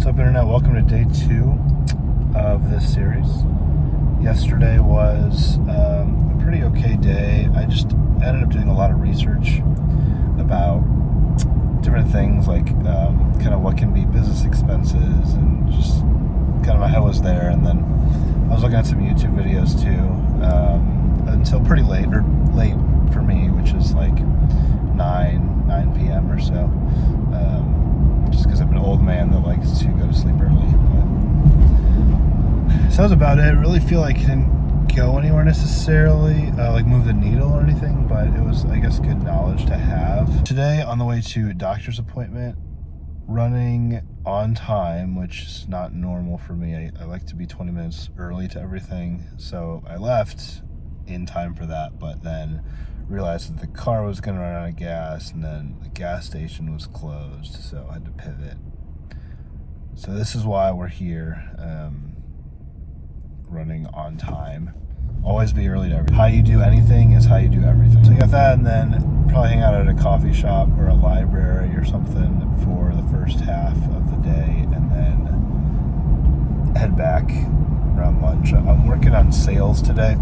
up, Internet? Welcome to day 2 of this series. Yesterday was a pretty okay day. I just ended up doing a lot of research about different things, like kind of what can be business expenses, and just kind of my head was there. And then I was looking at some YouTube videos too, until pretty late for me, which is like 9 p.m. or so. Just because I'm an old man that likes to go to sleep early. But so that was about it. I really feel like it didn't go anywhere necessarily, like move the needle or anything, but it was, I guess, good knowledge to have. Today, on the way to a doctor's appointment, running on time, which is not normal for me. I like to be 20 minutes early to everything, so I left in time for that, but then realized that the car was going to run out of gas, and then the gas station was closed, so I had to pivot. So this is why we're here, running on time. Always be early to everything. How you do anything is how you do everything. So you got that, and then probably hang out at a coffee shop or a library or something for the first half of the day, and then head back around lunch. I'm working on sales today.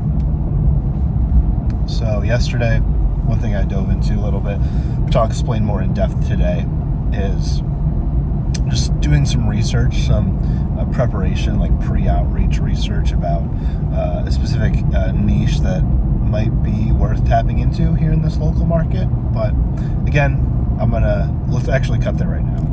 So yesterday, one thing I dove into a little bit, which I'll explain more in depth today, is just doing some research, some preparation, like pre-outreach research about a specific niche that might be worth tapping into here in this local market. But again, let's actually cut that right now.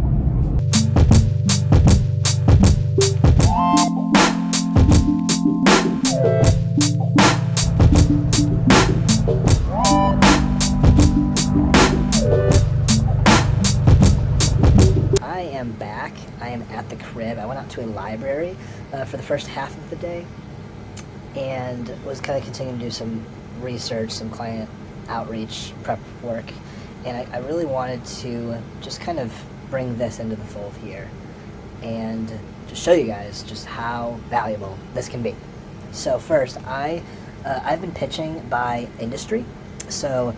Back. I am at the crib. I went out to a library for the first half of the day and was kind of continuing to do some research, some client outreach prep work, and I really wanted to just kind of bring this into the fold here and just show you guys just how valuable this can be. So first, I've been pitching by industry. So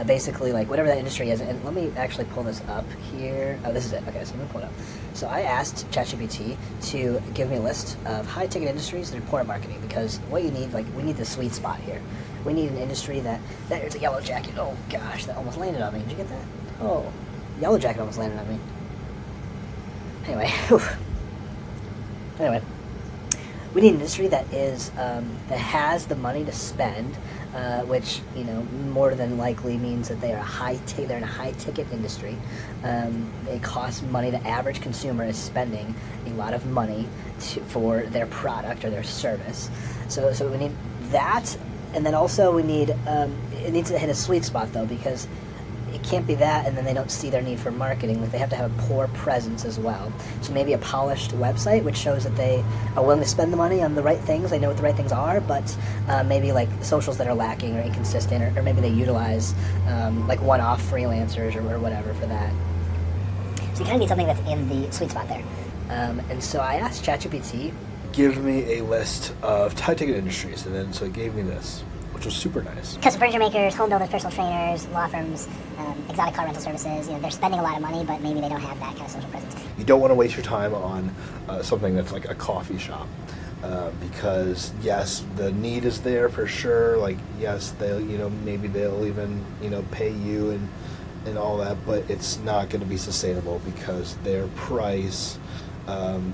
basically, like, whatever that industry is, and let me actually pull this up here. Oh, this is it. Okay, so I'm going to pull it up. So I asked ChatGPT to give me a list of high-ticket industries that are important marketing, because what you need, like, we need the sweet spot here. We need an industry there's a yellow jacket. Oh, gosh, that almost landed on me. Did you get that? Oh, yellow jacket almost landed on me. Anyway, Anyway, we need an industry that is that has the money to spend, which, you know, more than likely means that they're in a high-ticket industry. It costs money. The average consumer is spending a lot of money for their product or their service. So we need that, and then also we need it needs to hit a sweet spot, though, because it can't be that and then they don't see their need for marketing. Like, they have to have a poor presence as well. So maybe a polished website which shows that they are willing to spend the money on the right things, they know what the right things are, but maybe like socials that are lacking or inconsistent, or maybe they utilize like one-off freelancers or whatever for that. So you kind of need something that's in the sweet spot there. And so I asked ChatGPT, give me a list of high-ticket industries, and then so it gave me this, which was super nice. Custom furniture makers, home builders, personal trainers, law firms, exotic car rental services. You know, they're spending a lot of money, but maybe they don't have that kind of social presence. You don't want to waste your time on something that's like a coffee shop, because yes, the need is there for sure. Like, yes, maybe they'll even pay you and all that, but it's not going to be sustainable, because their price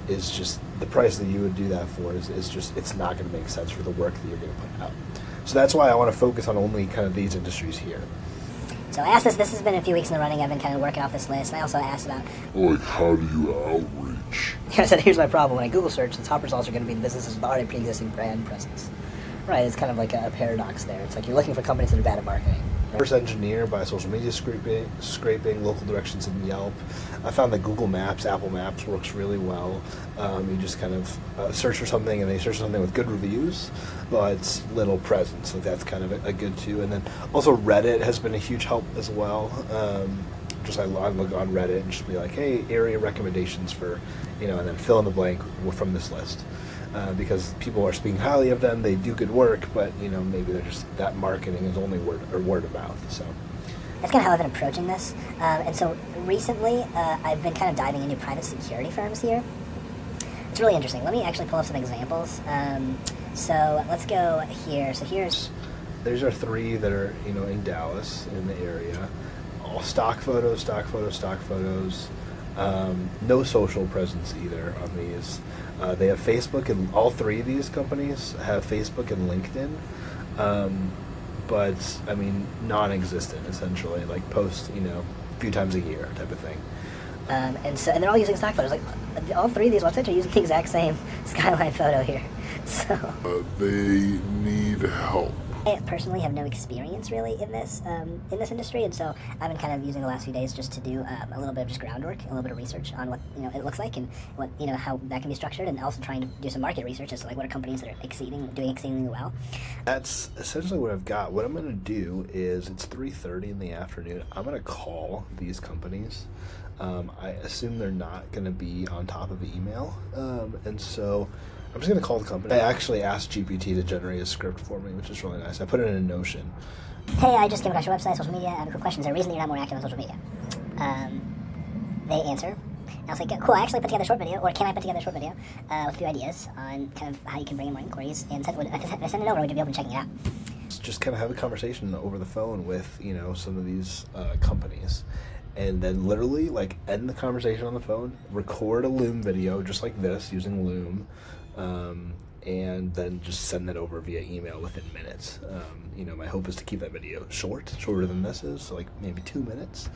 is just the price that you would do that for is just, it's not going to make sense for the work that you're going to put out. So that's why I want to focus on only kind of these industries here. So I asked this has been a few weeks in the running. I've been kind of working off this list. And I also asked about, like, how do you outreach? I said, here's my problem. When I Google search, the top results are going to be the businesses with already pre-existing brand presence. Right, it's kind of like a paradox there. It's like you're looking for companies that are bad at marketing. Reverse engineer by social media scraping, local directions in Yelp. I found that Google Maps, Apple Maps works really well. You just kind of search for something, and they search for something with good reviews, but little presence. So that's kind of a good too. And then also Reddit has been a huge help as well. I look on Reddit and just be like, hey, area recommendations for, and then fill in the blank from this list. Because people are speaking highly of them, they do good work, but maybe they're just, that marketing is only word of mouth. So that's kind of how I've been approaching this. And so recently, I've been kind of diving into private security firms here. It's really interesting. Let me actually pull up some examples. So let's go here. So There's our 3 that are, in Dallas, in the area. All stock photos. No social presence either on these. They have Facebook, and all 3 of these companies have Facebook and LinkedIn. But, non-existent, essentially. Like, post, a few times a year type of thing. And they're all using stock photos. Like, all 3 of these websites are using the exact same skyline photo here. So They need help. I personally have no experience really in this industry, and so I've been kind of using the last few days just to do a little bit of just groundwork, a little bit of research on what it looks like and what how that can be structured, and also trying to do some market research as to like what are companies that are doing exceedingly well. That's essentially what I've got. What I'm going to do is, it's 3:30 in the afternoon. I'm going to call these companies. I assume they're not going to be on top of email, and so I'm just going to call the company. I actually asked GPT to generate a script for me, which is really nice. I put it in Notion. Hey, I just came across your website, social media. I have a quick question. Is there a reason that you're not more active on social media? They answer. And I was like, cool, I actually put together a short video, or can I put together a short video with a few ideas on kind of how you can bring in more inquiries, and send it over, would you be open to checking it out? Just kind of have a conversation over the phone with, some of these companies. And then literally, like, end the conversation on the phone, record a Loom video just like this, using Loom, and then just send it over via email within minutes. My hope is to keep that video shorter than this is, so like maybe 2 minutes,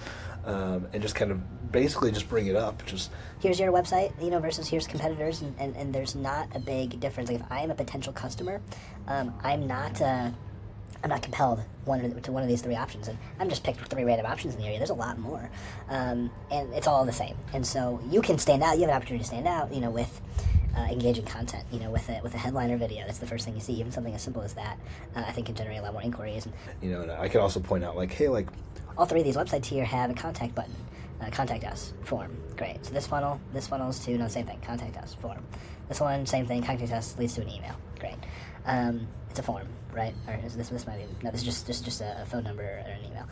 and just kind of basically just bring it up. Just here's your website, versus here's competitors, and there's not a big difference. Like, if I am a potential customer, I'm not compelled to one of these 3 options, and I'm just picked 3 random options in the area. There's a lot more, and it's all the same. And so you can stand out. You have an opportunity to stand out, with engaging content, with a headliner video. That's the first thing you see. Even something as simple as that, I think, can generate a lot more inquiries. And I can also point out, like, hey, like, all 3 of these websites here have a contact button, contact us form. Great. So this funnels to same thing. Contact us form. This one, same thing. Contact us leads to an email. Great. It's a form, right? Or is this might be, no, this is just a phone number or an email.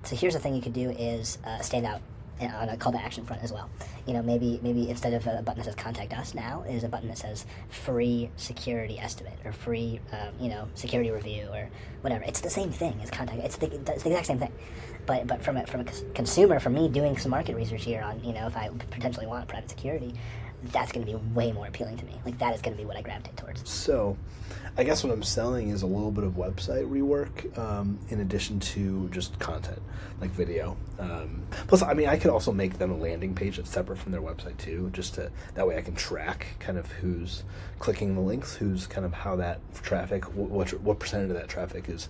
So here's the thing you could do is stand out on a call to action front as well. Maybe instead of a button that says contact us now, is a button that says free security estimate, or free security review, or whatever. It's the same thing as contact. It's the exact same thing. But from a consumer, for me doing some market research here on if I potentially want private security, that's going to be way more appealing to me. Like, that is going to be what I gravitate towards. So I guess what I'm selling is a little bit of website rework, in addition to just content, like video. Plus, I could also make them a landing page that's separate from their website too, that way I can track kind of who's clicking the links, who's kind of how that traffic, what percentage of that traffic is,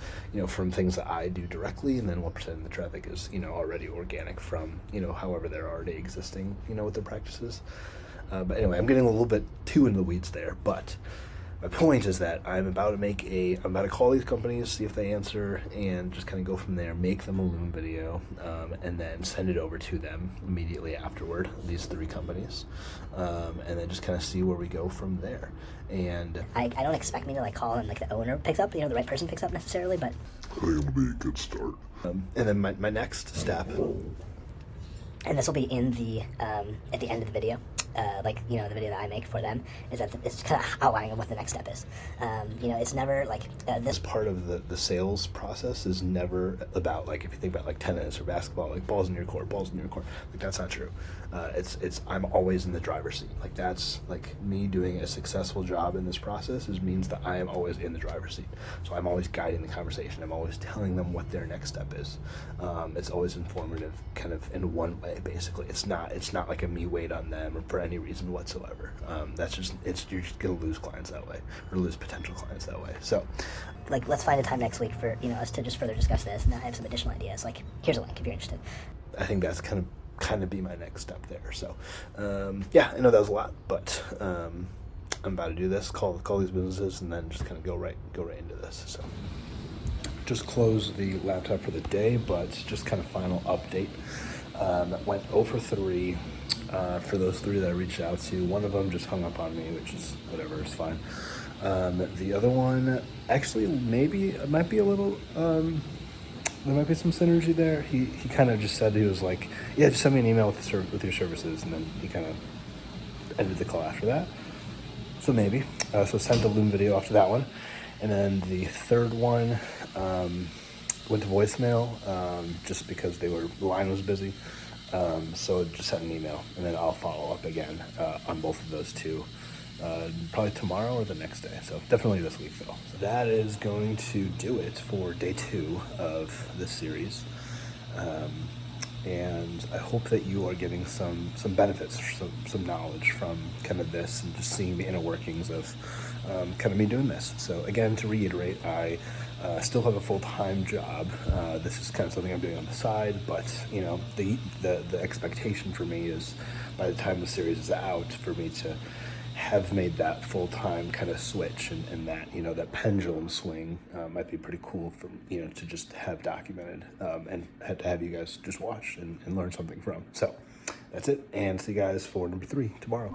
from things that I do directly, and then what percent of the traffic is, already organic from, however they're already existing, with their practices. But anyway, I'm getting a little bit too into the weeds there, but my point is that I'm about to call these companies, see if they answer, and just kind of go from there, make them a Loom video, and then send it over to them immediately afterward, these 3 companies, and then just kind of see where we go from there. And I don't expect me to call and the owner picks up, the right person picks up necessarily, but I think it'll be a good start. and then my next step, and this will be in the at the end of the video. The video that I make for them is that it's kind of outlining of what the next step is. It's never this part of the sales process is never about, if you think about tennis or basketball, balls in your court. That's not true. It's I'm always in the driver's seat. That's me doing a successful job in this process means that I am always in the driver's seat. So I'm always guiding the conversation. I'm always telling them what their next step is. It's always informative, kind of in one way. Basically, it's not like a me wait on them or for any reason whatsoever. You're just gonna lose clients that way, or lose potential clients that way. So, let's find a time next week for us to just further discuss this, and I have some additional ideas. Here's a link if you're interested. I think that's kind of be my next step there. So, I know that was a lot, but I'm about to do this. Call these businesses, and then just kind of go right into this. So, just close the laptop for the day, but just kind of final update. Went 0 for 3 for those 3 that I reached out to. One of them just hung up on me, which is whatever, it's fine. The other one, actually, maybe it might be a little, there might be some synergy there. He kind of just said, he was like, yeah, just send me an email with your services, and then he kind of ended the call after that. So maybe. So sent a Loom video after that one. And then the third one went to voicemail just because the line was busy. So just sent an email, and then I'll follow up again on both of those two. Probably tomorrow or the next day. So definitely this week though. So that is going to do it for day 2 of this series. And I hope that you are getting some benefits, some knowledge from kind of this, and just seeing the inner workings of kind of me doing this. So again, to reiterate, I still have a full-time job. This is kind of something I'm doing on the side, but you know, the expectation for me is by the time the series is out, for me to have made that full-time kind of switch, and that, you know, that pendulum swing might be pretty cool for, you know, to just have documented and to have you guys just watch and learn something from. So that's it, and see you guys for number 3 tomorrow.